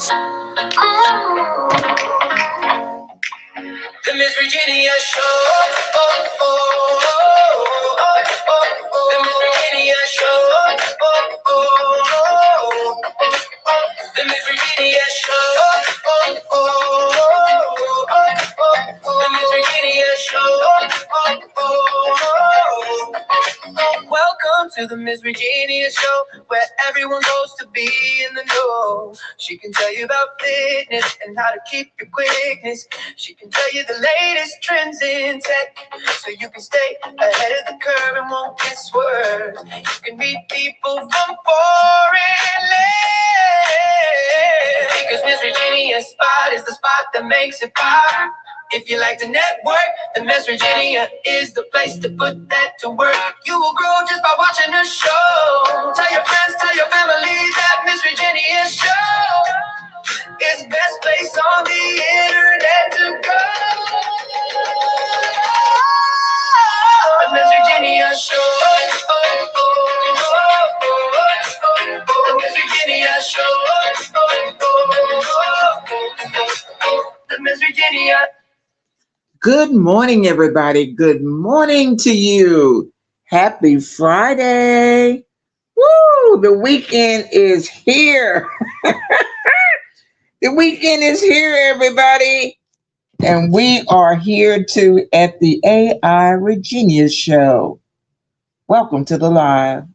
The Miss Virginia Show. Oh, oh, oh, oh, oh, oh. The Miss Virginia Show. Oh, oh, oh, oh. The Miss Virginia Show. Oh, oh, oh, oh, oh. The Miss Virginia Show. Oh, oh, oh. Welcome to the Miss Virginia Show, where everyone goes to be in the know. She can tell you about fitness and how to keep your quickness. She can tell you the latest trends in tech, so you can stay ahead of the curve and won't get swerved. You can meet people from foreign lands, because Miss Virginia's spot is the spot that makes it pop. If you like to network, then Miss Virginia is the place to put that to work. You will grow just by watching the show. Tell your friends, tell your family that Miss Virginia Show is best place on the internet to go. The Miss Virginia Show. Oh, oh, oh, oh, oh. The Miss Virginia Show. Oh, oh, oh. The Miss Virginia. Good morning, everybody. Good morning to you. Happy Friday. Woo! The weekend is here. The weekend is here, everybody. And we are here too at the AI Virginia Show. Welcome to the live.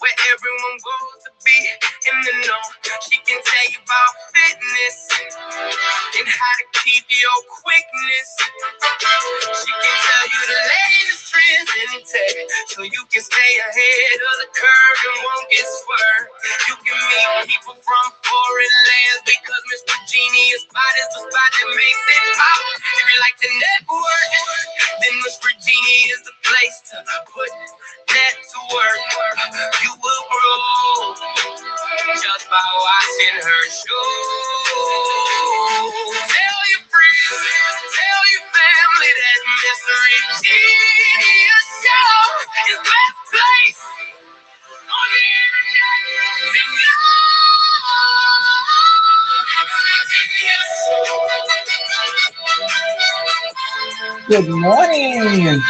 Where everyone goes to be in the know. She can tell you about fitness and how to keep your quickness. She can tell you the latest trends in tech, so you can stay ahead of the curve and won't get swerved. You can meet people from foreign lands, because Miss Virginia's spot is the spot that makes it pop. If you like to network, then Miss Virginia is the place to put that to work. You will grow just by watching her show. Tell your friends, tell your family that Miss Virginia Show is the best place on the internet to go. Good morning.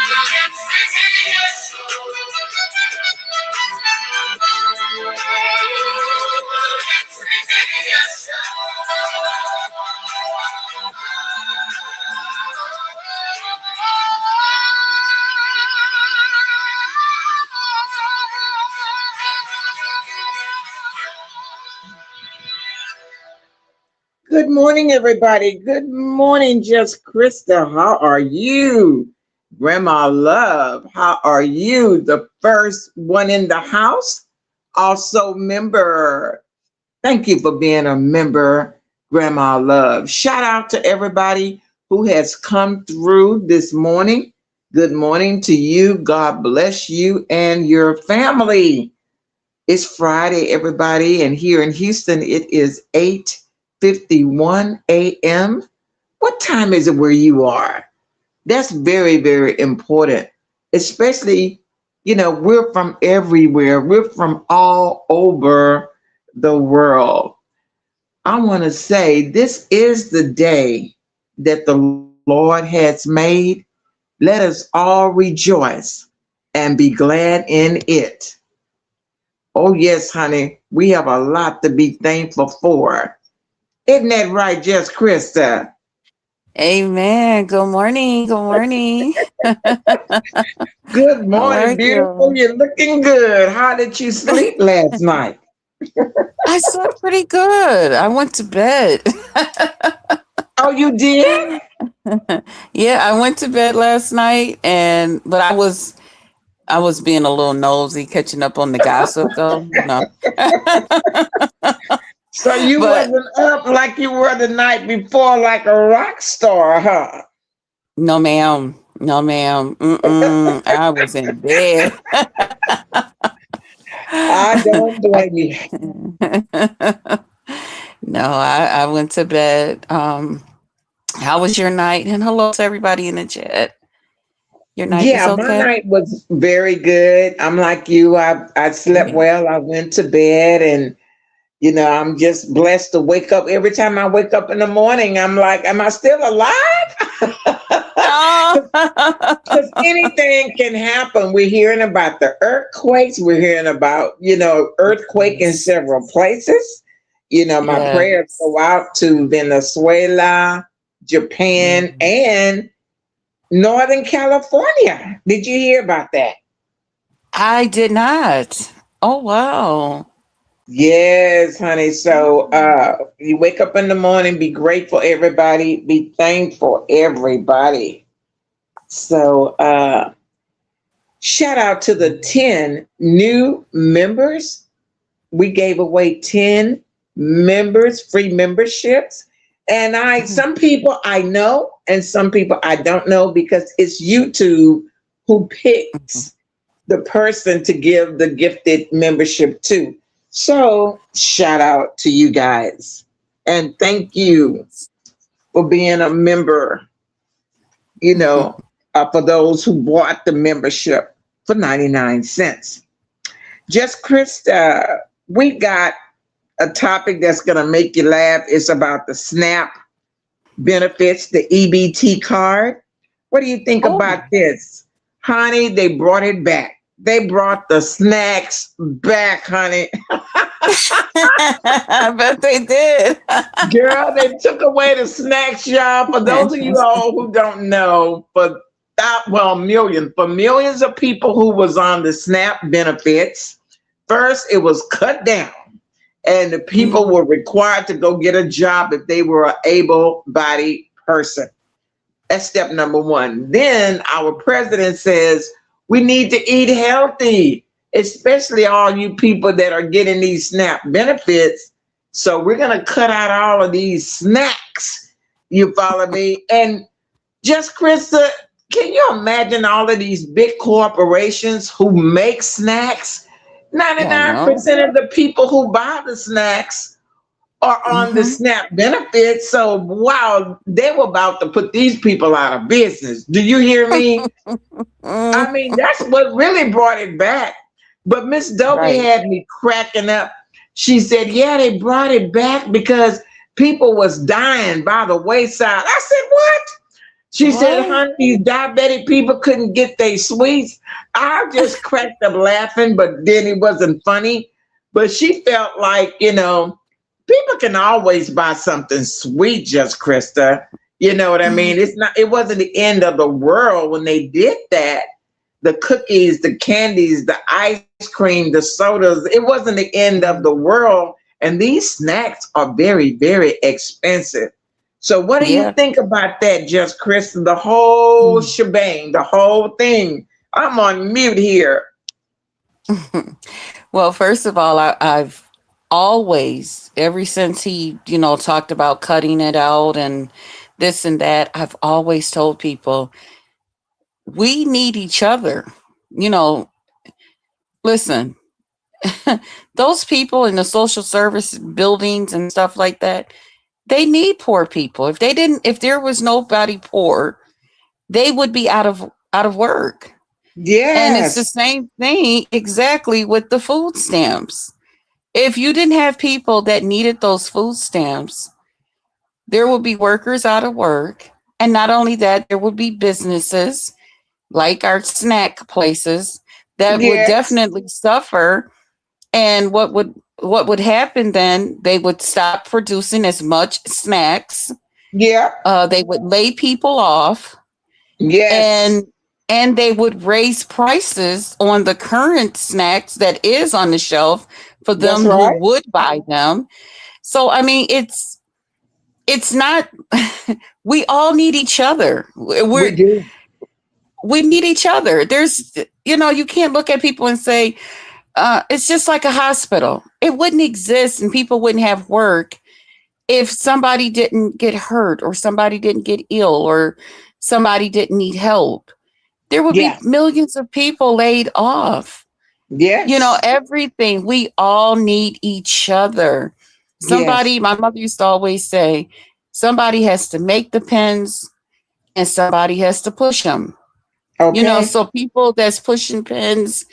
Good morning, everybody. Good morning, just Christa. How are you? Grandma Love, how are you? The first one in the house, also member. Thank you for being a member, Grandma Love. Shout out to everybody who has come through this morning. Good morning to you. God bless you and your family. It's Friday, everybody, and here in Houston, it is 8:51 a.m. What time is it where you are? That's very, very important, especially, we're from everywhere. We're from all over the world. I want to say this is the day that the Lord has made. Let us all rejoice and be glad in it. Oh, yes, honey, we have a lot to be thankful for. Isn't that right, just Christa? Amen. Good morning. Good morning. Good How are morning, beautiful. you? You're looking good. How did you sleep last night? I slept pretty good. I went to bed. Oh, you did? Yeah, I went to bed last night, and but I was being a little nosy, catching up on the gossip, though. No, So you but wasn't up like you were the night before, like a rock star, huh? no, ma'am, no, ma'am. I was in bed. I don't I, blame you. no, I went to bed. How was your night? And hello to everybody in the chat. Your night was Yeah, my okay? night was very good. I'm like you. I slept Yeah. well. I went to bed, and I'm just blessed to wake up. Every time I wake up in the morning, I'm like, am I still alive? Oh. Because anything can happen. We're hearing about the earthquakes. We're hearing about, earthquake in Yes. several places. My prayers Yes. go out to Venezuela, Japan, Mhm. and Northern California. Did you hear about that? I did not. Oh wow. Yes, honey. So you wake up in the morning, be grateful, everybody. Be thankful, everybody. So shout out to the 10 new members. We gave away 10 members, free memberships. And some people I know and some people I don't know because it's YouTube who picks the person to give the gifted membership to. So shout out to you guys. And thank you for being a member, you know, for those who bought the membership for 99 cents. Just Krista, we got a topic that's going to make you laugh. It's about the SNAP benefits, the EBT card. What do you think Oh. about this? Honey, they brought it back. They brought the snacks back, honey. I bet they did. Girl, they took away the snacks, y'all. For those of you all who don't know, for millions of people who was on the SNAP benefits, first it was cut down, and the people were required to go get a job if they were an able-bodied person. That's step number one. Then our president says we need to eat healthy, especially all you people that are getting these SNAP benefits. So we're going to cut out all of these snacks. You follow me? And just Krista, can you imagine all of these big corporations who make snacks? Yeah, I know. 99% of the people who buy the snacks are on the Hmm. SNAP benefits. So, wow, they were about to put these people out of business. Do you hear me? I mean, that's what really brought it back. But Miss Dopey Right. had me cracking up. She said, yeah, they brought it back because people was dying by the wayside. I said, what? She said, What? honey, these diabetic people couldn't get their sweets. I just cracked up laughing, but then it wasn't funny. But she felt like, people can always buy something sweet, just Krista. You know what I mean? It wasn't the end of the world when they did that. The cookies, the candies, the ice cream, the sodas, it wasn't the end of the world. And these snacks are very, very expensive. So what do you Yeah. think about that, just Krista? The whole shebang, the whole thing. I'm on mute here. Well, first of all, I've always, ever since he, talked about cutting it out and this and that, I've always told people we need each other. You know, listen, those people in the social service buildings and stuff like that, they need poor people. If there was nobody poor, they would be out of work. And it's the Yes. same thing exactly with the food stamps. If you didn't have people that needed those food stamps, there would be workers out of work. And not only that, there would be businesses like our snack places that would Yes. definitely suffer. And what would happen then? They would stop producing as much snacks. Yep. They would lay people off, Yes. and and they would raise prices on the current snacks that is on the shelf for That's them who right. would buy them. So I mean, it's not. We all need each other. We do. We need each other. There's, you can't look at people and say, it's just like a hospital. It wouldn't exist and people wouldn't have work if somebody didn't get hurt or somebody didn't get ill or somebody didn't need help. There would be Yeah. millions of people laid off. Yes. Everything. We all need each other. Yes. My mother used to always say, somebody has to make the pens and somebody has to push them. Okay. So people that's pushing pens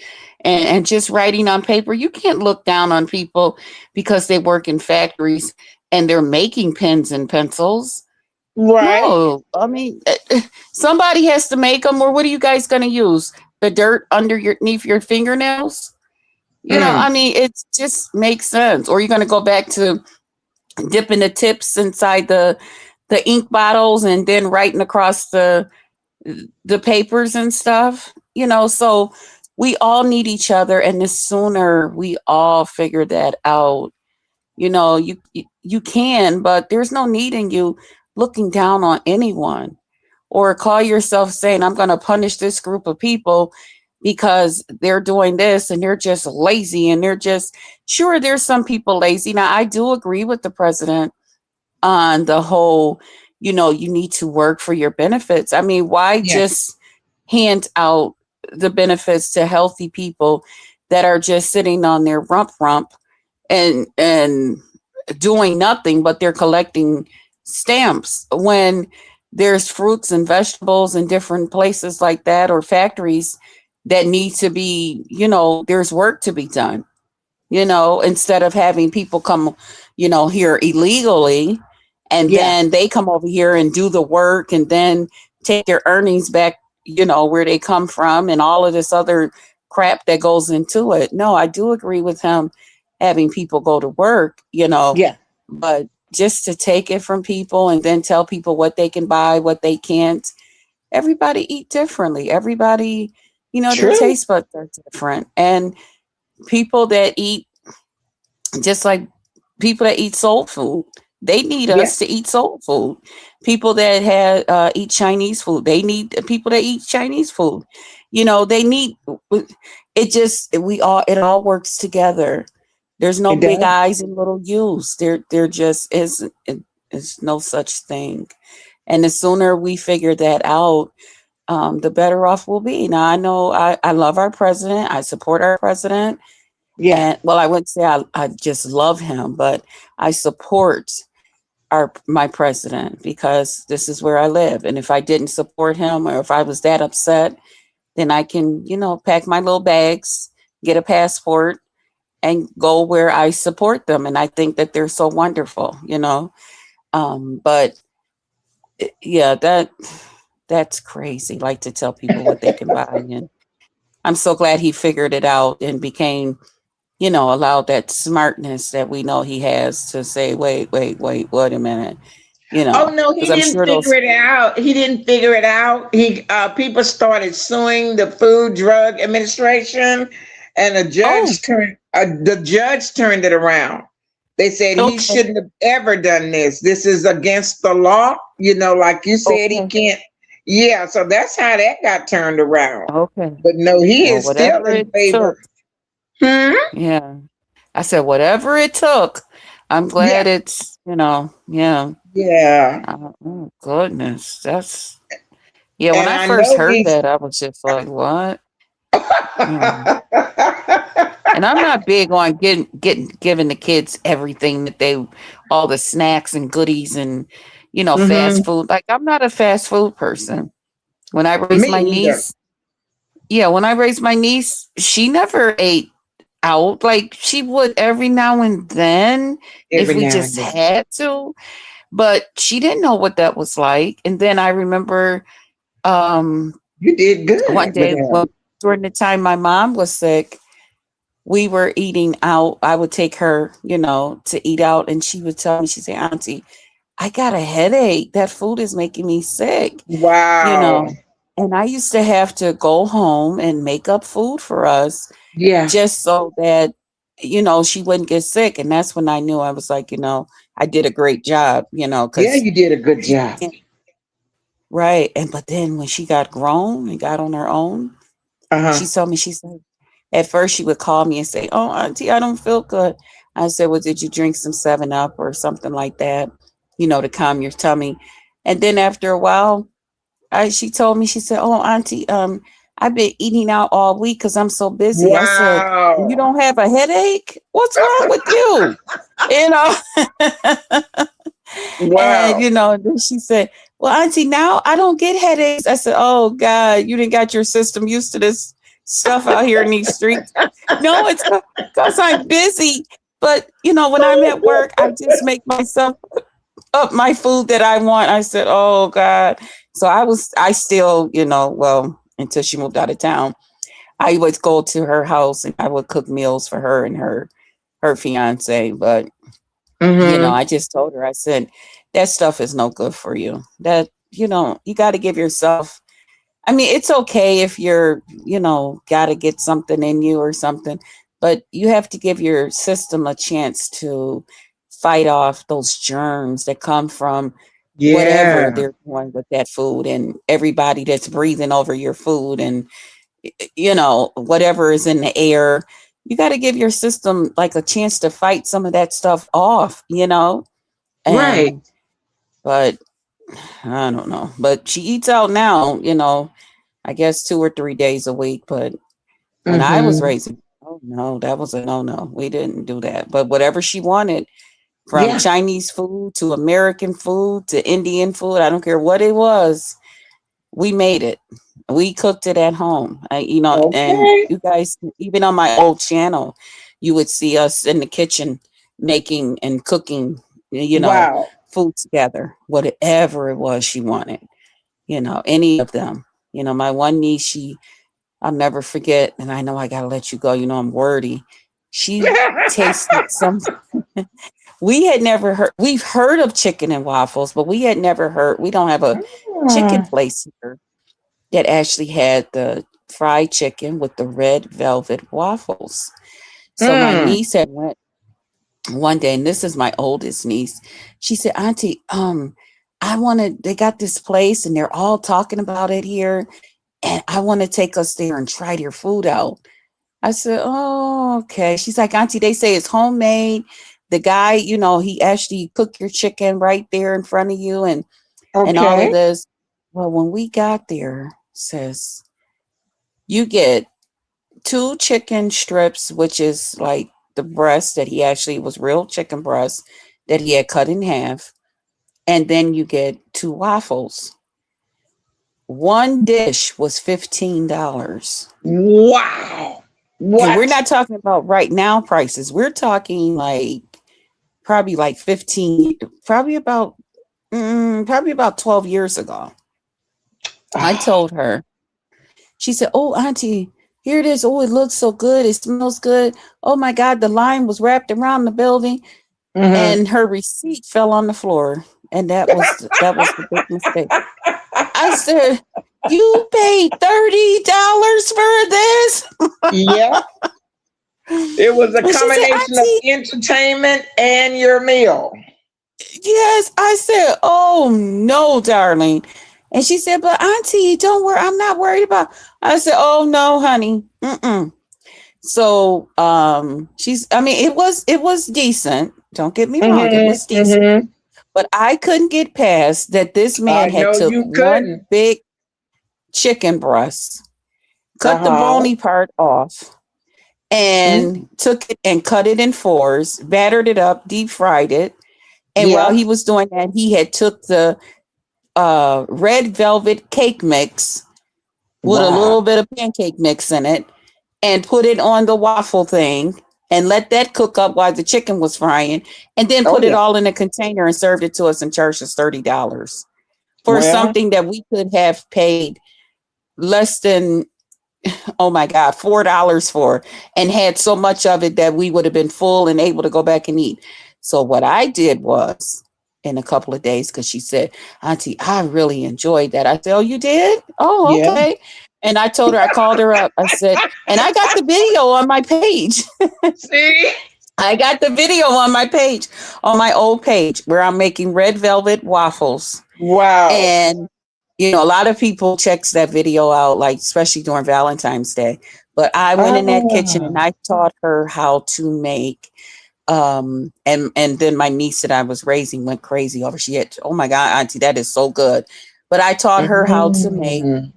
and just writing on paper, you can't look down on people because they work in factories and they're making pens and pencils. Right. No, I mean, somebody has to make them, or what are you guys going to use? The dirt underneath your fingernails? I Mm. mean, it just makes sense. Or you're going to go back to dipping the tips inside the ink bottles and then writing across the papers and stuff. So we all need each other, and the sooner we all figure that out, you can, but there's no need in you looking down on anyone or call yourself saying, I'm going to punish this group of people because they're doing this and they're just lazy and they're just sure there's some people lazy. Now I do agree with the president on the whole, you need to work for your benefits. I mean, why Yeah. just hand out the benefits to healthy people that are just sitting on their rump and doing nothing, but they're collecting stamps when there's fruits and vegetables in different places like that or factories that need to be, there's work to be done, instead of having people come, here illegally and Yeah. then they come over here and do the work and then take their earnings back, where they come from and all of this other crap that goes into it. No, I do agree with him having people go to work, Yeah. but just to take it from people and then tell people what they can buy, what they can't. Everybody eat differently. Everybody, their True. taste buds are different. And people that eat just like people that eat soul food, they need Yeah. us to eat soul food. People that have eat Chinese food, they need people that eat Chinese food. They need it. Just it all works together. There's no It big does. eyes and little U's. There just isn't. It's no such thing. And the sooner we figure that out, the better off we'll be. Now I know I love our president. I support our president. Yeah. And well, I wouldn't say I just love him, but I support my president because this is where I live. And if I didn't support him or if I was that upset, then I can, pack my little bags, get a passport, and go where I support them. And I think that they're so wonderful. But yeah, that's crazy. Like to tell people what they can buy. And I'm so glad he figured it out and became allowed that smartness that we know he has to say, wait a minute, Oh no, because he I'm didn't sure figure those, it out. He didn't figure it out. He people started suing the Food Drug Administration, and oh, the judge turned it around. They said he okay, shouldn't have ever done this. This is against the law. Like you said, he okay, can't. Yeah, so that's how that got turned around. okay. But no, he Well, is still whatever in it favor. took. Hmm? Yeah. I said, whatever it took. I'm glad Yeah, yeah. yeah. Oh, goodness. Yeah, when And I I first know heard he's that, I was just like, what? Mm. And I'm not big on giving the kids everything that all the snacks and goodies and, fast hmm. food. Like, I'm not a fast food person. When I raised Me my either. niece, yeah, when I raised my niece, she never ate out. Like, she would every now and then if Every we now just and then. had to, but she didn't know what that was like. And then I remember um, You did one good with day him. during the time my mom was sick, we were eating out. I would take her, to eat out, and she would tell me, she said, Auntie, I got a headache. That food is making me sick, you Wow. know. And I used to have to go home and make up food for us Yeah. just so that, she wouldn't get sick. And that's when I knew I was like, I did a great job, Yeah, because you did a good job. right. And but then when she got grown and got on her own, Uh-huh. she told me, she said, at first she would call me and say, "Oh, Auntie, I don't feel good." I said, "Well, did you drink some 7 Up or something like that, to calm your tummy?" And then after a while, she told me, she said, "Oh, Auntie, I've been eating out all week because I'm so busy." I said, "You Wow. don't have a headache? What's wrong with you?" You know, and Wow. then she said, "Well, Auntie, now I don't get headaches." I said, "Oh God, you didn't got your system used to this stuff out here in these streets." No, it's because I'm busy. But when I'm at work, I just make myself up my food that I want. I said, "Oh God." So I still, well, until she moved out of town, I would go to her house and I would cook meals for her and her fiance. But Mm-hmm. I just told her, I said, that stuff is no good for you. That, you got to give yourself, I mean, it's okay if you're, got to get something in you or something, but you have to give your system a chance to fight off those germs that come from whatever Yeah. they're doing with that food, and everybody that's breathing over your food, and, whatever is in the air. You got to give your system like a chance to fight some of that stuff off. Right. And, but I don't know. But she eats out now, I guess 2 or 3 days a week. But when I was Mm-hmm. raising, oh no, that was a no. We didn't do that. But whatever she wanted, from Yeah. Chinese food to American food to Indian food, I don't care what it was, we made it. We cooked it at home. And Okay. you guys, even on my old channel, you would see us in the kitchen making and cooking, Wow. food together, whatever it was she wanted, any of them. My one niece, I'll never forget, and I know I got to let you go. I'm wordy. She tasted some. We had never heard. We've heard of chicken and waffles, but we had never heard. We don't have a chicken Mm. place here that actually had the fried chicken with the red velvet waffles. So my Mm. niece had went one day, and this is my oldest niece. She said, "Auntie, I want to. They got this place, and they're all talking about it here, and I want to take us there and try their food out." I said, "Oh, okay." She's like, "Auntie, they say it's homemade. The guy, he actually cook your chicken right there in front of you, and all of Okay. this." Well, when we got there, says, you get 2 chicken strips, which is like the breast that he actually was real chicken breast that he had cut in half, and then you get 2 waffles. One dish was $15. Wow. And we're What? not talking about right now prices. We're talking like probably like 15, probably about 12 years ago. I Ah. told her, she said, "Oh, Auntie, here it is. Oh, it looks so good. It smells good. Oh my God, the line was wrapped around the building." Mm-hmm. And her receipt fell on the floor. And that was the big mistake. I said, "You paid $30 for this?" Yeah. It was a And she said, combination of "Auntie, entertainment and your meal. yes." I said, "Oh no, darling." And she said, "But Auntie, don't worry. I'm not worried about." I said, "Oh no, honey. Mm-mm." So I mean, it was decent. Don't get me wrong, it was Mm-hmm. decent. Mm-hmm. But I couldn't get past that this man I had know took you one couldn't. big chicken breast, cut the Uh-huh. bony part off, Mm. and took it and cut it in fours, battered it up, deep fried it. And while Yeah. he was doing that, he had took the red velvet cake mix with a Wow. little bit of pancake mix in it and put it on the waffle thing and let that cook up while the chicken was frying, and then Oh put it yeah. all in a container and served it to us and charged us $30 for Well, something that we could have paid less than, oh my God, $4 for, and had so much of it that we would have been full and able to go back and eat. So what I did was, in a couple of days, because she said, "Auntie, I really enjoyed that." I said, "Oh, you did? Oh, yeah. okay." And I told her, I called her up. I said, and I got the video on my page. See? I got the video on my page, on my old page, where I'm making red velvet waffles. Wow. And, a lot of people checks that video out, like, especially during Valentine's Day. But I went in that kitchen Ah. and I taught her how to make, and then my niece that I was raising went crazy over. She had, oh my God, Auntie, that is so good. But I taught her how to make Mm.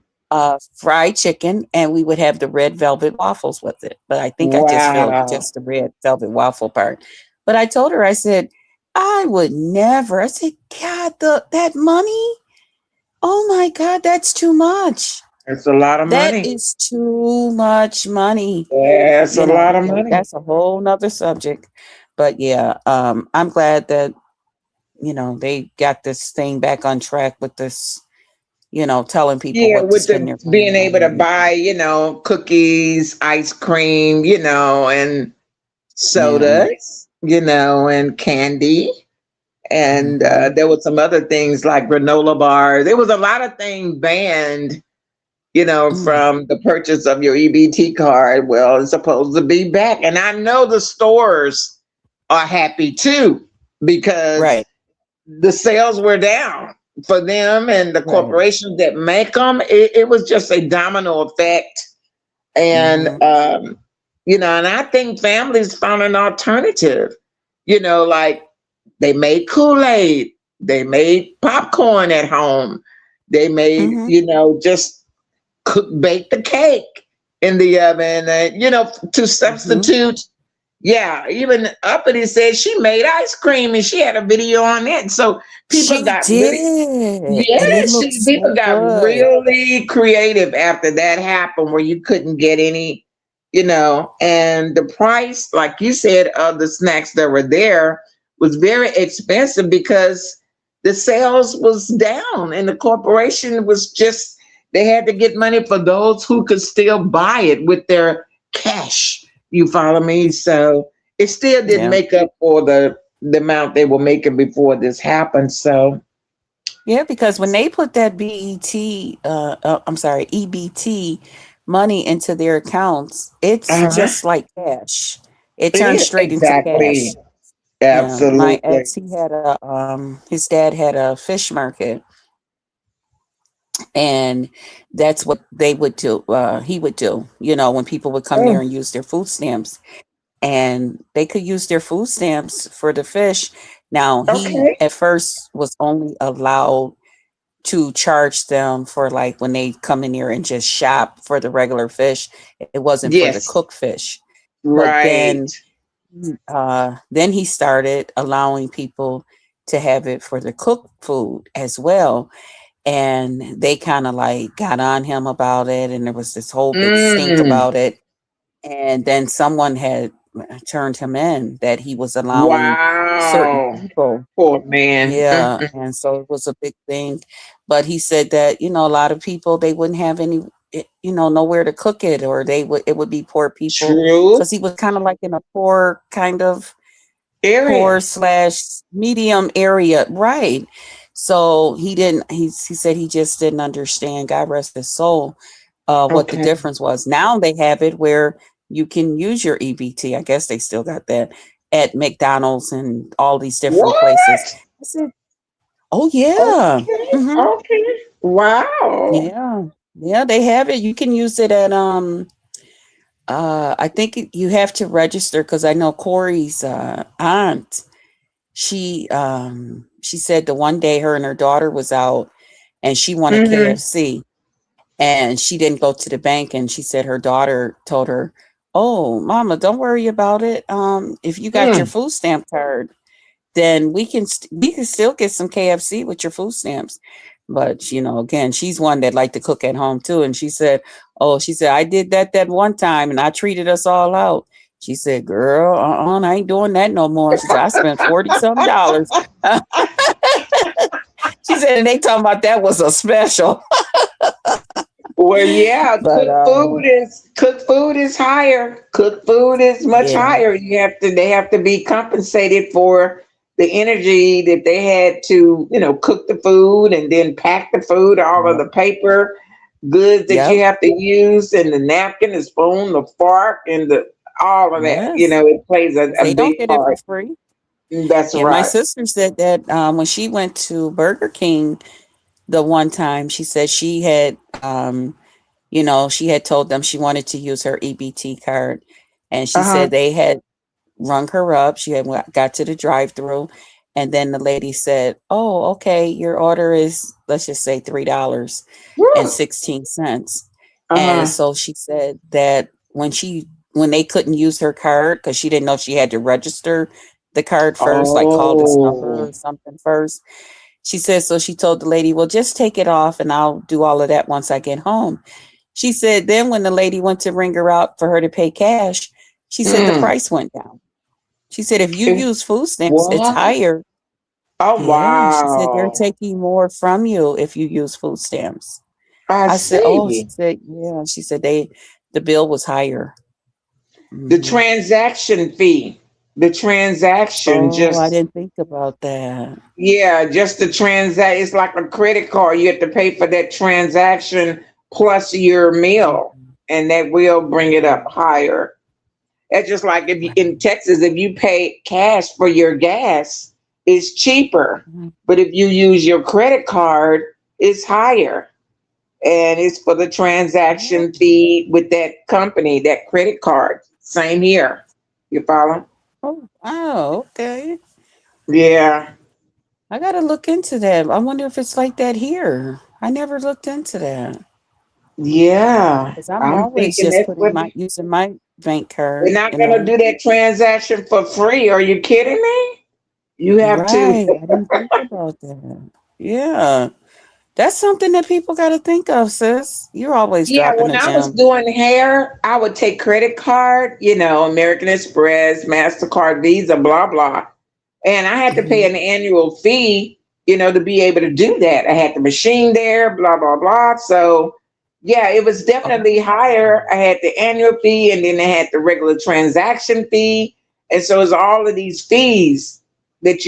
fried chicken, and we would have the red velvet waffles with it. But I think I just filled Wow. just the red velvet waffle part. But I told her, I said, I would never. I said, God, that money. Oh my God, that's too much. It's a lot of That money. is too much money. That's a lot of money. That's a whole nother subject. But yeah, I'm glad that, they got this thing back on track with this, telling people Yeah, what to with spend the their money being on able to and buy, everything. cookies, ice cream, and Yeah. sodas, and candy. And Hmm. there was some other things like granola bars. There was a lot of things banned, Mm. from the purchase of your EBT card. Well, it's supposed to be back. And I know the stores are happy too because Right. the sales were down for them and the Right. corporations that make them. It was just a domino effect. And, Hmm. and I think families found an alternative, like they made Kool-Aid, they made popcorn at home, they made, Hmm. just bake the cake in the oven, to Hmm. substitute. Yeah, even Uppity said she made ice cream and she had a video on it. So people She got really, did, yeah, and it looks people so got good. really creative after that happened, where you couldn't get any, and the price, like you said, of the snacks that were there was very expensive because the sales was down and the corporation was just, they had to get money for those who could still buy it with their cash. You follow me? So it still didn't Yeah. make up for the amount they were making before this happened. So Yeah, because when they put that BET, I'm sorry, EBT money into their accounts, it's uh-huh. just like cash. It It turns is straight into cash. exactly, Yeah, my absolutely. ex, his dad had a fish market, and that's what they would do. He would do, when people would come there Oh, and use their food stamps, and they could use their food stamps for the fish. Now, he okay. at first was only allowed to charge them for, like, when they come in here and just shop for the regular fish. It wasn't for the Yes, cooked fish. But right. then he started allowing people to have it for the cooked food as well. And they kind of like got on him about it, and there was this whole big stink Mm, about it. And then someone had turned him in that he was allowing certain wow. people. Poor man. Yeah, and so it was a big thing. But he said that, a lot of people, they wouldn't have any, nowhere to cook it, or it would be poor people, True because he was kind of like in a poor kind of poor area. slash medium area, right? So he didn't. He said he just didn't understand. God rest his soul. What the Okay. difference was. Now they have it where you can use your EBT. I guess they still got that at McDonald's and all these different places. What? I said, "Oh yeah, Okay. hmm, Okay. Wow. yeah, yeah." They have it. You can use it at I think you have to register, because I know Corey's aunt. She said the one day her and her daughter was out, and she wanted Hmm. KFC, and she didn't go to the bank, and she said her daughter told her, "Oh, mama, don't worry about it. If you got your Mm. food stamp card, then we can still get some KFC with your food stamps." But again, she's one that liked to cook at home too, and she said, "Oh, she said, I did that one time, and I treated us all out." She said, "Girl, I ain't doing that no more." She said, "I spent 40 some dollars." She said, and they talking about that was a special. Well, yeah, But cooked food is higher. Cooked food is much yeah, higher. They have to be compensated for the energy that they had to, cook the food and then pack the food, all of yep, the paper goods that you yep, have to use, and the napkin, the spoon, the fork, and all of that. You Yes. know, it plays 'Cause a they don't big get it for part. free. That's Yeah, my right. sister said that when she went to Burger King the one time, she said she had, she had told them she wanted to use her EBT card. And she Uh-huh. said they had rung her up. She had got to the drive-through, and then the lady said, "Oh, okay, your order is, let's just say, Woo. $3.16." And Uh-huh. so she said that when they couldn't use her card because she didn't know she had to register the card first, like call this number Oh. or something first. She said, so she told the lady, "Well, just take it off and I'll do all of that once I get home." She said, then when the lady went to ring her out for her to pay cash, she said the Mm. price went down. She said, if you It- use food stamps, it's what? higher. Oh, Yeah. She said, they're wow. taking more from you if you use food stamps. I I said, oh, she see. said, yeah. She said, the bill was higher. The Hmm. transaction fee. The transaction Oh, I just, didn't think about that. yeah, just the transact. It's like a credit card. You have to pay for that transaction plus your meal, Mhm. and that will bring it up Right. higher. It's just like if you Right. in Texas, if you pay cash for your gas, it's cheaper. Mhm. But if you use your credit card, it's higher. And it's for the Oh, transaction fee with that company, that credit card. Same here. You follow? oh, wow. Okay. Yeah. I got to look into that. I wonder if it's like that here. I never looked into that Yeah. because I'm I'm always thinking just that's putting what my using my bank they're card, not gonna do that transaction for free. Are you kidding me? You have to. Right. I didn't think about that. Yeah. That's something that people got to think of, sis. You're always Yeah, dropping when a I was gem. doing hair, I would take credit card, American Express, MasterCard, Visa, blah, blah. And I had to pay Hmm. an annual fee, to be able to do that. I had the machine there, blah, blah, blah. So, yeah, it was definitely higher. I had the annual fee and then I had the regular transaction fee. And so it's all of these fees that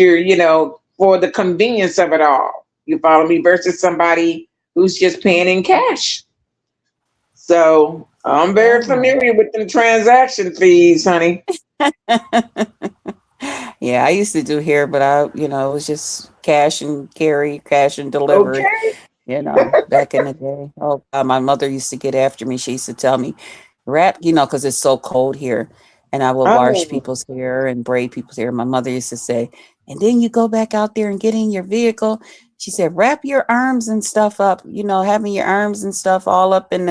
for the convenience of it all. You follow me? Versus somebody who's just paying in cash. So I'm very Right. familiar with the transaction fees, honey. Yeah, I used to do hair, but it was just cash and carry, cash and delivery. Okay. Back in the day. Oh, my mother used to get after me. She used to tell me, wrap, because it's so cold here. And I would wash Oh, people's hair and braid people's hair. My mother used to say, and then you go back out there and get in your vehicle. She said, wrap your arms and stuff up, having your arms and stuff all up in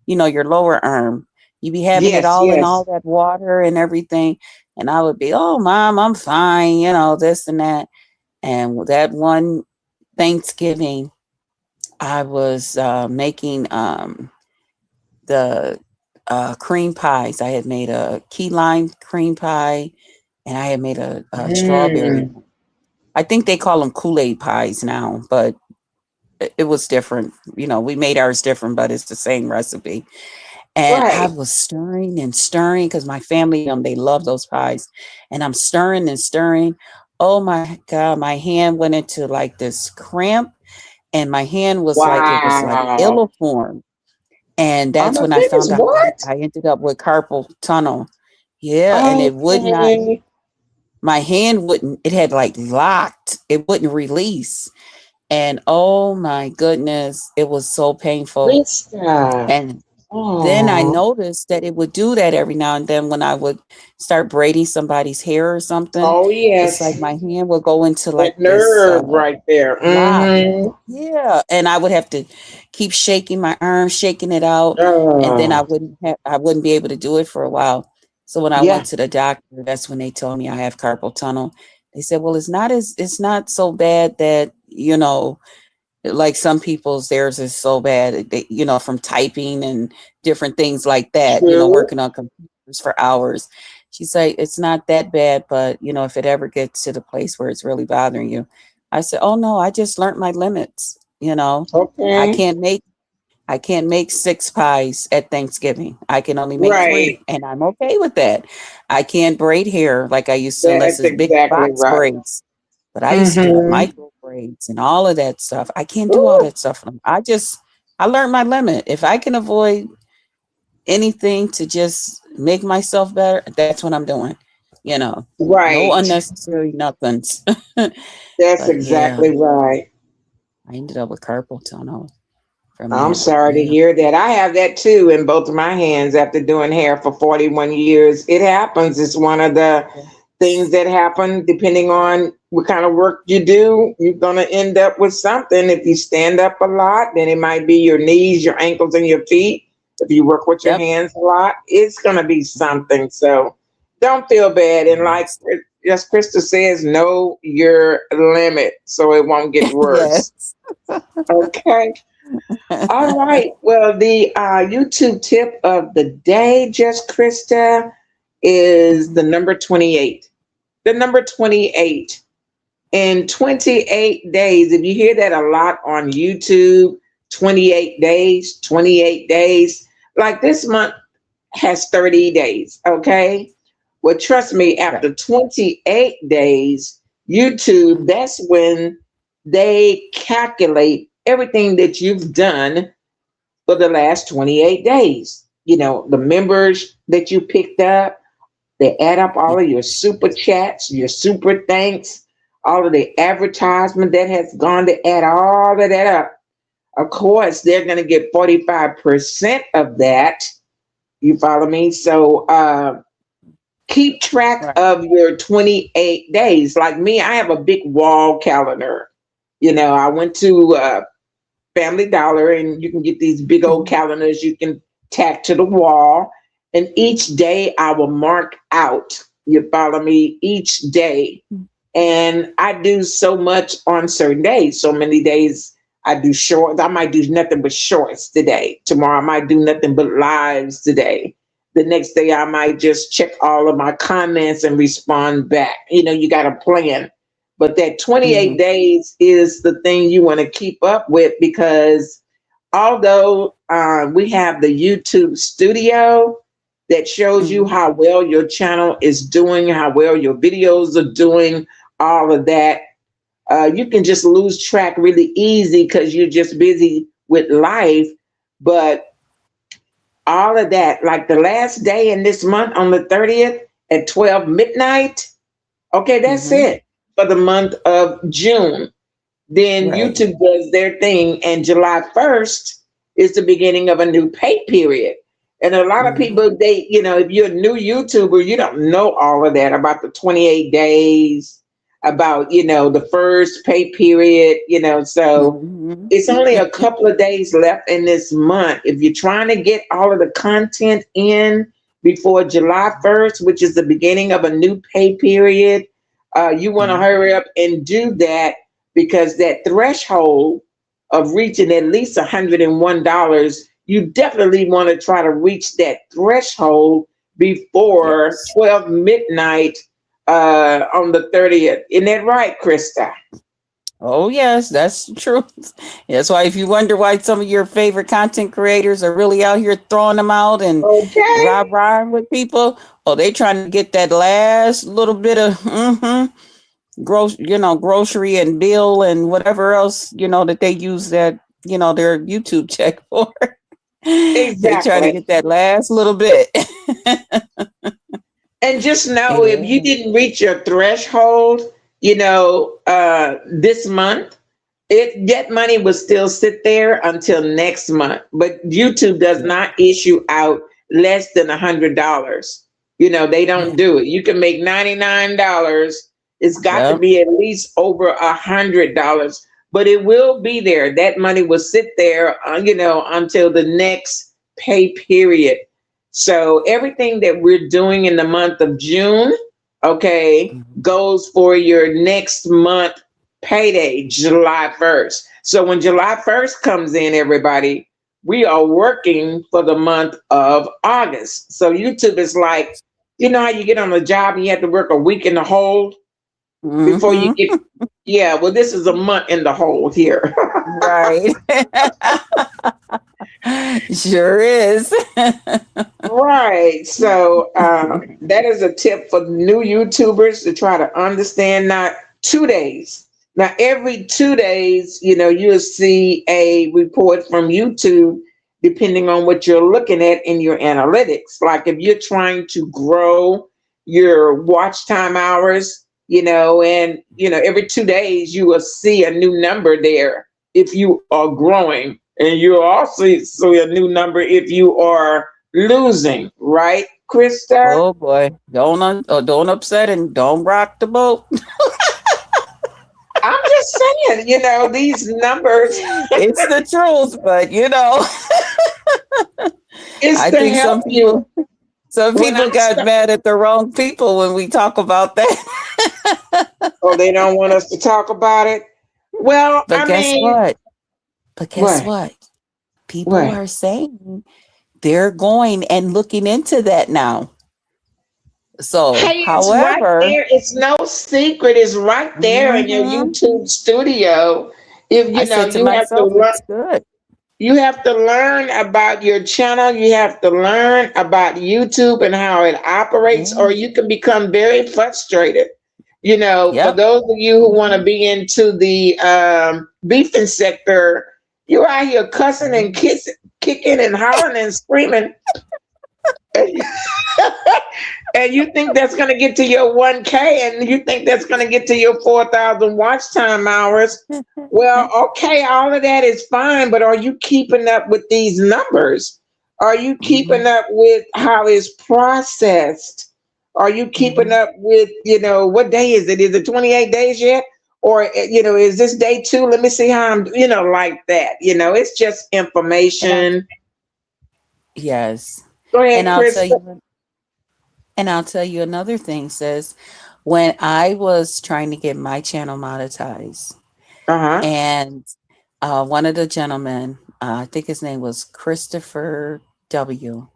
your lower arm. You be having it yes, all in all yes. that water and everything. And I would be, oh, mom, I'm fine, this and that. And that one Thanksgiving, I was making the cream pies. I had made a key lime cream pie, and I had made a strawberry Mm, one. I think they call them Kool-Aid pies now, but it was different. We made ours different, but it's the same recipe. And I right. was stirring and stirring because my family, they love those pies. And I'm stirring and stirring. Oh my God, my hand went into like this cramp, and my hand was like, it was like Wow. illiform. And Oh that's my when I goodness, found out what? I ended up with carpal tunnel. Yeah, and it would not, Okay. my hand wouldn't, it had like locked, it wouldn't release. And oh my goodness, it was so painful. Krista. And then I Oh. noticed that it would do that every now and then when I would start braiding somebody's hair or something. Oh It's like yes. my hand would go into like That this nerve right there. lock. Mm-hmm. Yeah, and I would have to keep shaking my arm, shaking it out, and then Oh. I wouldn't be able to do it for a while. So when I Yeah. went to the doctor, that's when they told me I have carpal tunnel. They said, "Well, it's not so bad that, like some people's theirs is so bad, from typing and different things like that, True. working on computers for hours." She's like, "It's not that bad, but if it ever gets to the place where it's really bothering you." I said, "Oh no, I just learned my limits. I Okay. can't make I can't make 6 pies at Thanksgiving. I can only make Right. 3, and I'm okay with that. I can't braid hair like I used to unless That's it's big exactly box right. braids. But I used to do Mm-hmm. micro braids and all of that stuff. I can't do all Ooh. that stuff. I learned my limit. If I can avoid anything to just, make myself better, that's what I'm doing. You know, no Right. unnecessary nothings. That's But yeah, exactly right. I ended up with carpal tunnel from I'm that. sorry to Yeah. hear that. I have that too in both of my hands after doing hair for 41 years. It happens. It's one of the things that happen depending on what kind of work you do. You're going to end up with something. If you stand up a lot, then it might be your knees, your ankles, and your feet. If you work with your Yep. hands a lot, it's going to be something. So don't feel bad. And like Yes. just Krista says, know your limit so it won't get worse. Yes. Okay. All right. Well, the YouTube tip of the day, just Krista, is the Mhm. number 28. The number 28. In 28 days, if you hear that a lot on YouTube, 28 days, 28 days, like this month has 30 days. Okay. Well, trust me, Right. after 28 days, YouTube, Mhm. that's when they calculate everything that you've done for the last 28 days. You know, the members that you picked up, they add up all of your super chats, your super thanks, all of the advertisement that has gone to add all of that up. Of course, they're going to get 45% of that. You follow me? So keep track Right. of your 28 days. Like me, I have a big wall calendar. You know, I went to Family Dollar, and you can get these big old Mhm. calendars you can tack to the wall. And each day I will mark out, you follow me, each day. And I do so much on certain days. So many days I do shorts. I might do nothing but shorts today. Tomorrow I might do nothing but lives today. The next day I might just check all of my comments and respond back. You know, you got a plan. But that 28 Mhm. days is the thing you want to keep up with, because although we have the YouTube studio that shows you Mhm. how well your channel is doing, how well your videos are doing, all of that, you can just lose track really easy because you're just busy with life. But all of that, like the last day in this month on the 30th at 12 midnight, okay, that's Mhm. it for the month of June. Then Right. YouTube does their thing, and July 1st is the beginning of a new pay period. And a lot of Mhm. people, they, you know, if you're a new YouTuber, you don't know all of that about the 28 days, about, you know, the first pay period, you know. So Mhm. it's only a couple of days left in this month. If you're trying to get all of the content in before July 1st, which is the beginning of a new pay period, you want to Mhm. hurry up and do that, because that threshold of reaching at least $101, you definitely want to try to reach that threshold before Yes. 12 midnight on the 30th. Isn't that right, Krista? Oh yes, that's true. That's why if you wonder why some of your favorite content creators are really out here throwing them out and Okay. rah with people, oh, they trying to get that last little bit of grocery and bill and whatever else, that they use that, their YouTube check for. They trying to Exactly. get that last little bit. And just know, if you Yeah. didn't reach your threshold, this month, that money will still sit there until next month. But YouTube does Yeah. not issue out less than $100. You know, they don't do it. You can make $99. It's got to Yep. be at least over $100. But it will be there. That money will sit there, until the next pay period. So everything that we're doing in the month of June, okay, Mhm. goes for your next month payday, July 1st. So when July 1st comes in, everybody, we are working for the month of August. So YouTube is like, you know how you get on a job and you have to work a week in the hole before you Mhm. get, yeah, well, this is a month in the hole here. Right. Sure is. Right. So that is a tip for new YouTubers to try to understand. Not 2 days. Now, every 2 days, you'll see a report from YouTube depending on what you're looking at in your analytics. Like if you're trying to grow your watch time hours, and every 2 days you will see a new number there if you are growing, and you'll also see a new number if you are losing, right, Krista? Oh boy, don't upset and don't rock the boat. I'm just saying, these numbers It's the truth, but is I to think help you. some When I people got mad at the wrong people when we talk about that. oh, they don't want us to talk about it. Well, But I guess mean, what? But guess what? what? People What? are saying they're going and looking into that now. So, Hey, it's right however, there. It's no secret. It's right there in your mhm, YouTube studio. If I said to you have to myself, learn. it's good. You have to learn about your channel. You have to learn about YouTube and how it operates, or Yeah. you can become very frustrated. For Yep. those of you who want to Mhm. be into the beefing sector, you're out here cussing and Mhm. kicking and hollering and screaming. And you think that's going to get to your 1K, and you think that's going to get to your 4,000 watch time hours. Well, okay, all of that is fine, but are you keeping up with these numbers? Are you keeping Mhm. up with how it's processed? Are you keeping Mhm. up with, what day is it? Is it 28 days yet? Or, is this day two? Let me see how I'm, like that. It's just And I information. yes. Go And ahead, I'll tell Chris. you and I'll tell you another thing, says when I was trying to get my channel monetized, Uh-huh. and one of the gentlemen, I think his name was Christopher W.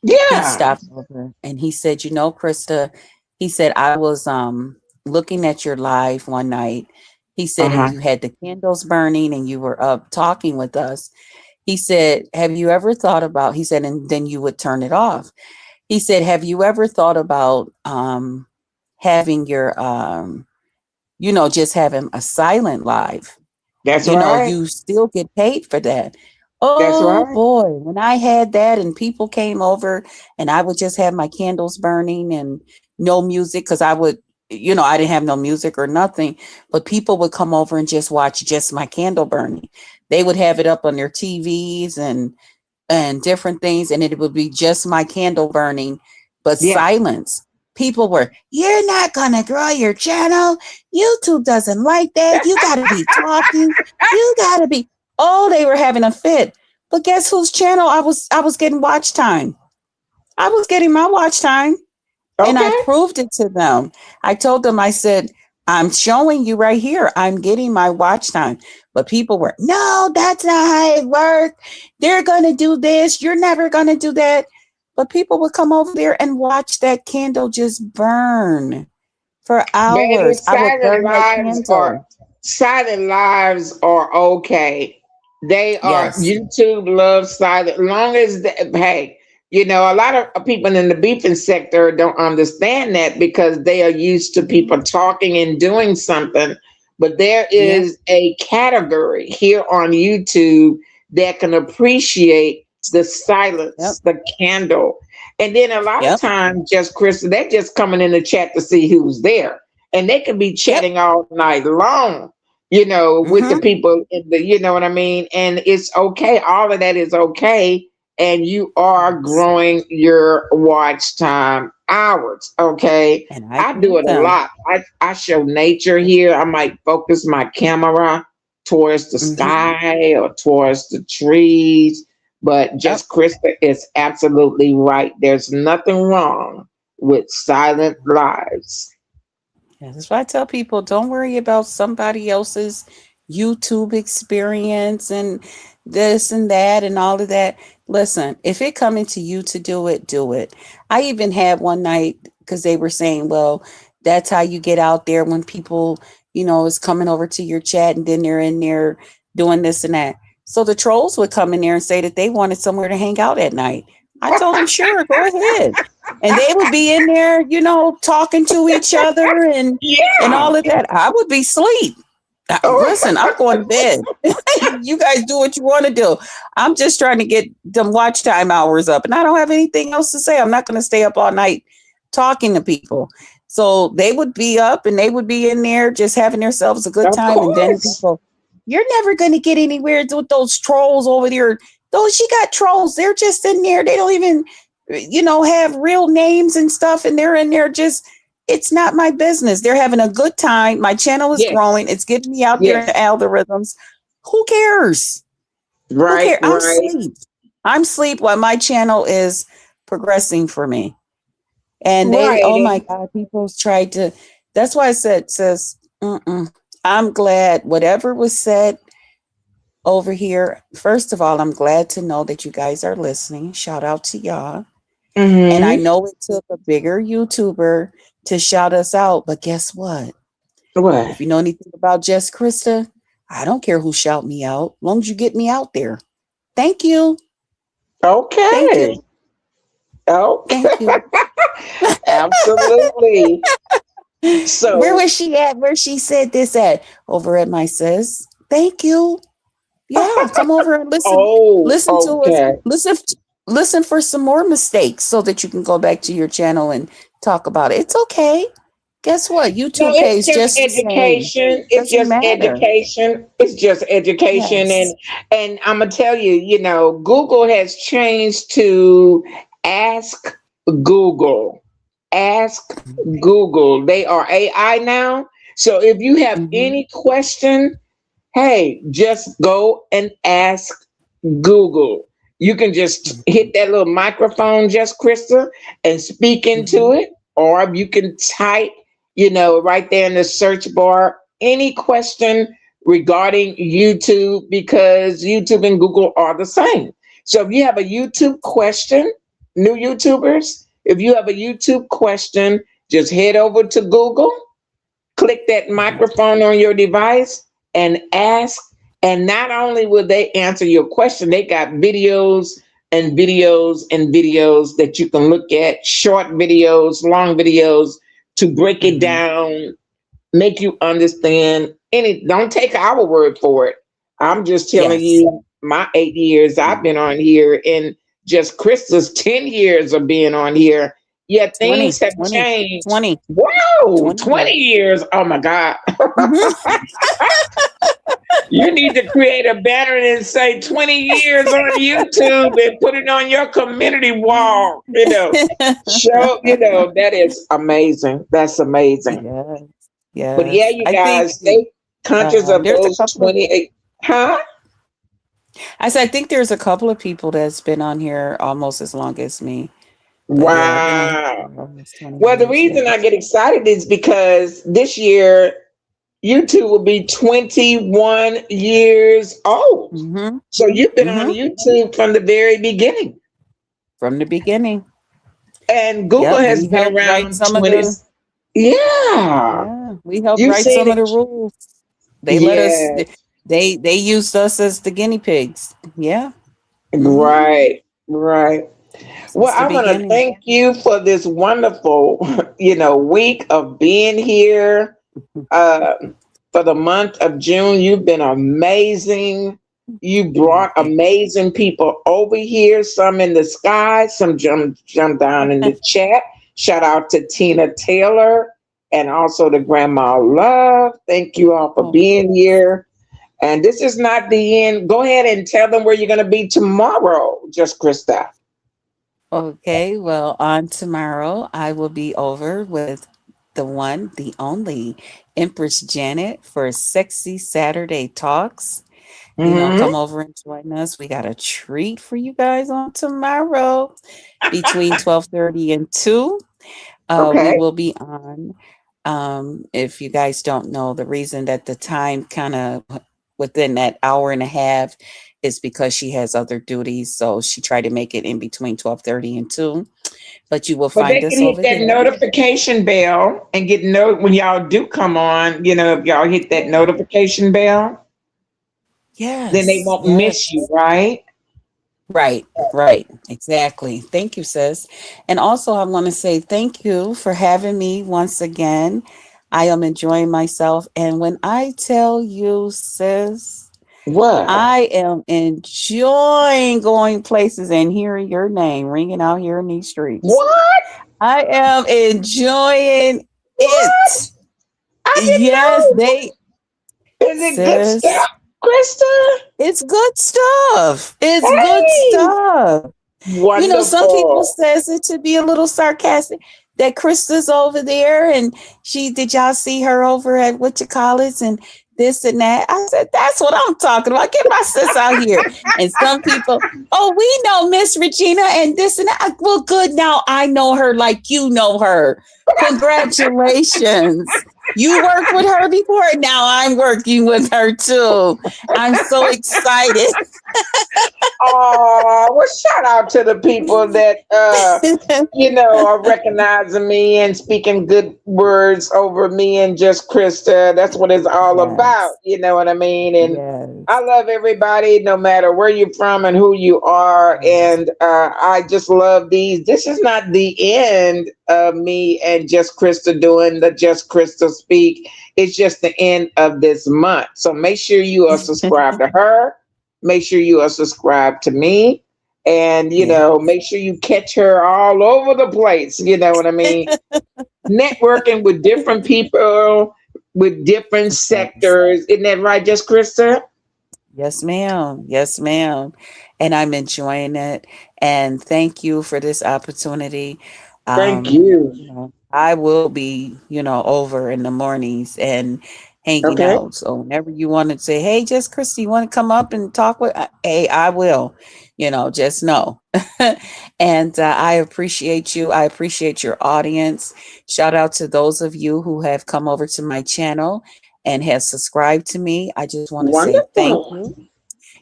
He Yeah. stopped over and he said, Krista, he said, I was looking at your live one night. He said, and Uh-huh. you had the candles burning and you were up talking with us. He said, have you ever thought about, he said, and then you would turn it off. He said, have you ever thought about having your, just having a silent live? That's right. You still get paid for that. That's Oh right. boy, when I had that and people came over and I would just have my candles burning and no music because I would, I didn't have no music or nothing, but people would come over and just watch just my candle burning. They would have it up on their TVs and different things, and it would be just my candle burning, but Yeah. silence. People were, you're not gonna grow your channel. YouTube doesn't like that. You gotta be talking. You gotta be. Oh, they were having a fit. But guess whose channel I was getting watch time. I was getting my watch time. And I Okay. proved it to them. I told them, I said, I'm showing you right here. I'm getting my watch time. But people were, no, that's not how it works. They're going to do this. You're never going to do that. But people would come over there and watch that candle just burn for Baby, hours. I would burn that candle. silent lives are okay. They are Yes. YouTube loves silent. Long as hey, a lot of people in the beefing sector don't understand that because they are used to people talking and doing something. But there Yep. is a category here on YouTube that can appreciate the Yep. silence, the candle. And then a lot of Yep. times, just Chris, they're just coming in the chat to see who's there. And they can be Yep. chatting all night long, with the Mm-hmm. people in the, you know what I mean? And it's okay. All of that is okay. And you are Yes. growing your watch time hours. Okay. And I I do thank it a them. lot. I show nature here. I might focus my camera towards the Mm-hmm. sky or towards the trees. But Yep. just Krista is absolutely right. There's nothing wrong with silent lives. Yeah, that's why I tell people don't worry about somebody else's YouTube experience and this and that and all of that. Listen, if it coming to you to do it, do it. I even had one night because they were saying, well, that's how you get out there when people, is coming over to your chat and then they're in there doing this and that. So the trolls would come in there and say that they wanted somewhere to hang out at night. I told them, sure, go ahead, and they would be in there, talking to each other and Yeah. all of that. I would be asleep. Oh, Listen, I'm going to bed. You guys do what you want to do. I'm just trying to get them watch time hours up, and I don't have anything else to say. I'm not going to stay up all night talking to people. So they would be up and they would be in there just having themselves a good of time. And then course. people, you're never going to get anywhere with those trolls over there. Those she got trolls. They're just in there. They don't even, have real names and stuff. And they're in there just, it's not my business. They're having a good time. My channel is Yes. growing. It's getting me out there in the Yes. algorithms. Who cares? Who Right. cares? I'm Right. sleep. I'm sleep while my channel is progressing for me. And they, Right. oh my And God, people tried to. That's why I said, sis, I'm glad whatever was said over here. First of all, I'm glad to know that you guys are listening. Shout out to y'all. And I mm-hmm. know it took a bigger YouTuber to shout us out, but guess what? What? If you know anything about Jess Krista, I don't care who shout me out, as long as you get me out there. Thank you. Thank Okay. you. Thank Okay. you. Absolutely. Where So, was she at? Where she said this at? Over at my sis. Thank you. Yeah, come over and listen. oh, Listen to us. okay. Listen for some more mistakes so that you can go back to your channel and talk about it. It's okay. Guess what? No, YouTube it's pays just just the same. education. It's Doesn't just matter. education. It's just education, Yes. and I'm gonna tell you, Google has changed to ask Google. Ask Google. They are AI now. So if you have Mm-hmm. any question, hey, just go and ask Google. You can just hit that little microphone, just Krista, and speak into Mm-hmm. it, or you can type, right there in the search bar, any question regarding YouTube, because YouTube and Google are the same. So if you have a YouTube question, new YouTubers, if you have a YouTube question, just head over to Google, click that Mm-hmm. microphone on your device and ask. And not only will they answer your question, they got videos and videos and videos that you can look at, short videos, long videos, to break it Mm-hmm. down, make you understand. And it don't take our word for it. I'm just telling Yes. you my 8 years I've been on here, and just Krista's 10 years of being on here. Yeah, 20, things have 20, changed. 20, Wow, 20 20 years. years. Oh my God. Mm-hmm. You need to create a banner and say 20 years on YouTube and put it on your community wall. Show, that is amazing. That's amazing. Yes. But yeah, Yes. you I think guys, stay conscious of there's a those couple of 28. Huh? I said I think there's a couple of people that's been on here almost as long as me. But yeah, I've been on here Wow. for almost 20 Well, the years. reason I Yes. get excited is because this year YouTube will be 21 years old. Mm-hmm. So you've been on Mm-hmm. YouTube from the very beginning. From the beginning. And Google Yep. has We been helped write around some of 20. the Yeah. yeah, we helped You've write seen some of it. the rules. They let us Yeah. they used us as the guinea pigs. Yeah. Mm-hmm. Right. Right. Well, Since the I want to beginning. thank you for this wonderful, week of being here. Uh, for the month of June, you've been amazing. You Oh, brought thank amazing people over here, some in the sky, some jump down in the chat. Shout out to Tina Taylor and also to Grandma Love. Thank you all for oh, being here. And this is not the end. Go ahead and tell them where you're going to be tomorrow, just Krista. okay, well, on tomorrow, I will be over with the one, the only Empress Janet for Sexy Saturday Talks. Come Hmm. over and join us. We got a treat for you guys on tomorrow between 12:30 and 2. We Okay. will be on. If you guys don't know, the reason that the time kind of within that hour and a half is because she has other duties. So she tried to make it in between 12:30 and 2. But you will But find they can us hit over that there. notification bell and get note when y'all do come on. If y'all hit that Yeah. notification bell, then they Yes. won't miss you, Yes. right? Right, right, exactly. Thank you, sis. And also, I want to say thank you for having me once again. I am enjoying myself. And when I tell you, sis, What? I am enjoying going places and hearing your name ringing out here in these streets. What? I am enjoying What? it. I didn't Yes, know. they, Is it good sis, stuff, Krista? it's good stuff. It's good Hey, stuff. You know, some people wonderful. says it to be a little sarcastic that Krista's over there and she did y'all see her over at what you call it and this and that. I said, that's what I'm talking about. Get my sis out here. And some people, oh, we know Miss Regina and this and that. Well, good. Now I know her like you know her. Congratulations. You worked with her before. Now I'm working with her too. I'm so excited. Oh, well, shout out to the people that are recognizing me and speaking good words over me and just Krista. That's what it's all about. Yes. You know what I mean? And I Yes. love everybody, no matter where you're from and who you are. Yes. And I just love these. This is not the end of me and just Krista doing the Just Krista Speak. It's just the end of this month. So make sure you are subscribed to her. Make sure you are subscribed to me. And, Yeah. make sure you catch her all over the place. You know what I mean? Networking with different people with different Yes. sectors. Isn't that right, just Krista? Yes, ma'am. Yes, ma'am. And I'm enjoying it. And thank you for this opportunity. Thank you. I will be, over in the mornings and hanging Okay. out. So whenever you want to say, hey, just Christy, you want to come up and talk with, hey, I will, just know. And I appreciate you. I appreciate your audience. Shout out to those of you who have come over to my channel and have subscribed to me. I just want to say thank Wonderful. you.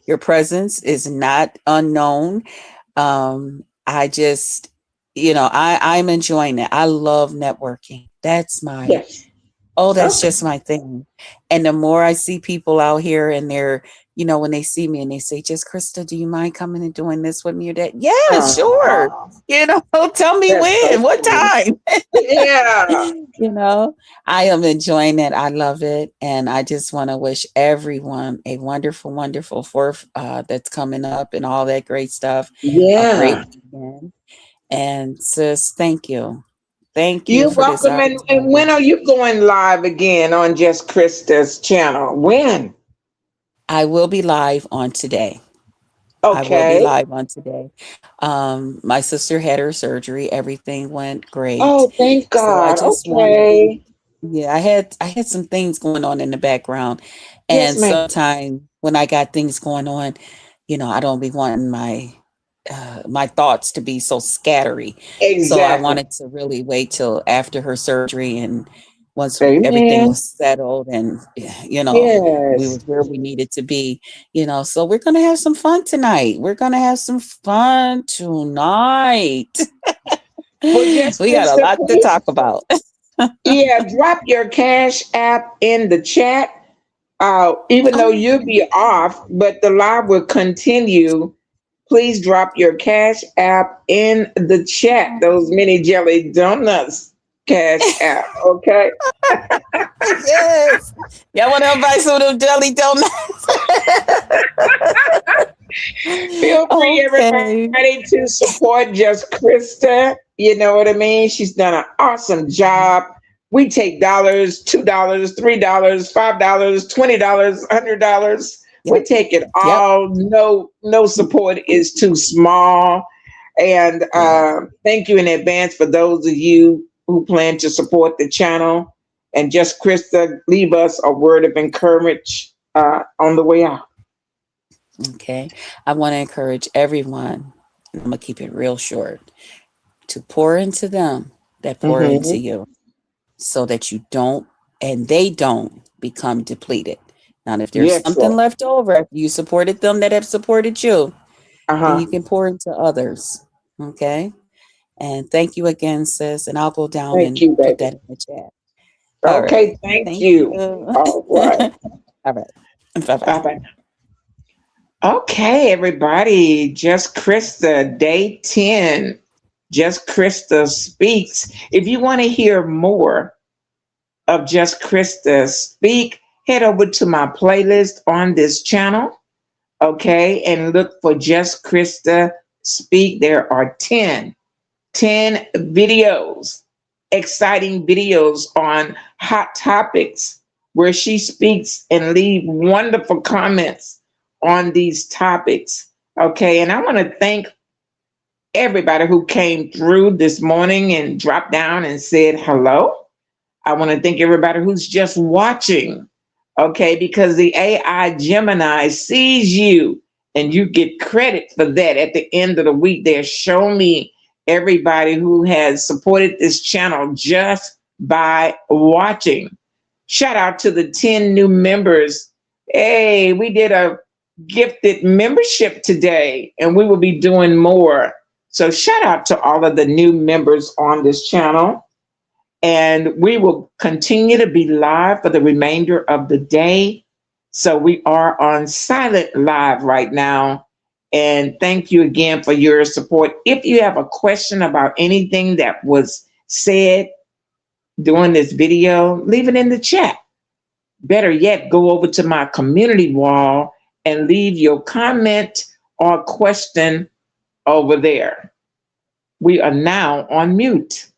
Your presence is not unknown. I just, I'm enjoying it. I love networking. Yes. That's Okay. just my thing. And the more I see people out here and they're, when they see me and they say, just Krista, do you mind coming and doing this with me or that? Yeah, sure. Oh, Tell me that's when, so what sweet. time. Yeah. you know, I am enjoying it. I love it. And I just want to wish everyone a wonderful, wonderful fourth that's coming up and all that great stuff. A great Yeah. weekend. And sis, thank you. Thank you You're for this welcome. And opportunity. when are you going live again on Just Krista's channel? When? I will be live on today. I will be Okay. live on today. My sister had her surgery. Everything went great. Oh, thank So I God. just wanted, Okay. yeah, I had some things going on in the background. Yes, And ma'am. sometimes when I got things going on, I don't be wanting my thoughts to be so scattery. So I Exactly. wanted to really wait till after her surgery and once everything Amen. was settled and we Yes. was where we needed to be, so we're gonna have some fun tonight. We're gonna have some fun tonight. Well, just We got a Krista, lot to please. talk about. Yeah, drop your cash app in the chat. Even though Oh, you'll be off, but the live will continue. Please drop your cash app in the chat. Those mini jelly donuts cash app. Okay. yes. Y'all want to buy some of them jelly donuts? Feel free, Okay. everybody, to support Just Krista. You know what I mean? She's done an awesome job. We take dollars, $2, $3, $5, $20, $100. We Yep. take it Yep. all. No support is too small. And Yeah. thank you in advance for those of you who plan to support the channel. And Just Krista, leave us a word of encouragement on the way out. Okay. I want to encourage everyone, I'm going to keep it real short, to pour into them that pour into Hmm. you so that you don't and they don't become depleted. Now, if there's Yes, something Lord. left over, if you supported them that have supported you, Uh then huh. you can pour into others. Okay. And thank you again, sis. And I'll go down Thank and you, put baby. that in the chat. All right. Okay, thank Thank you. you. All right. All right. Bye bye. Bye bye. Okay, everybody. Just Krista, day 10. Just Krista speaks. If you want to hear more, of Just Krista Speak, head over to my playlist on this channel, okay, and look for Just Krista Speak. There are 10 videos, exciting videos on hot topics where she speaks and leave wonderful comments on these topics. Okay, and I want to thank everybody who came through this morning and dropped down and said hello. I want to thank everybody who's just watching, okay, because the AI Gemini sees you and you get credit for that at the end of the week. They're showing me everybody who has supported this channel just by watching. Shout out to the 10 new members. Hey, we did a gifted membership today and we will be doing more. So shout out to all of the new members on this channel. And we will continue to be live for the remainder of the day. So we are on silent live right now. And thank you again for your support. If you have a question about anything that was said during this video, leave it in the chat. Better yet, go over to my community wall and leave your comment or question over there. We are now on mute.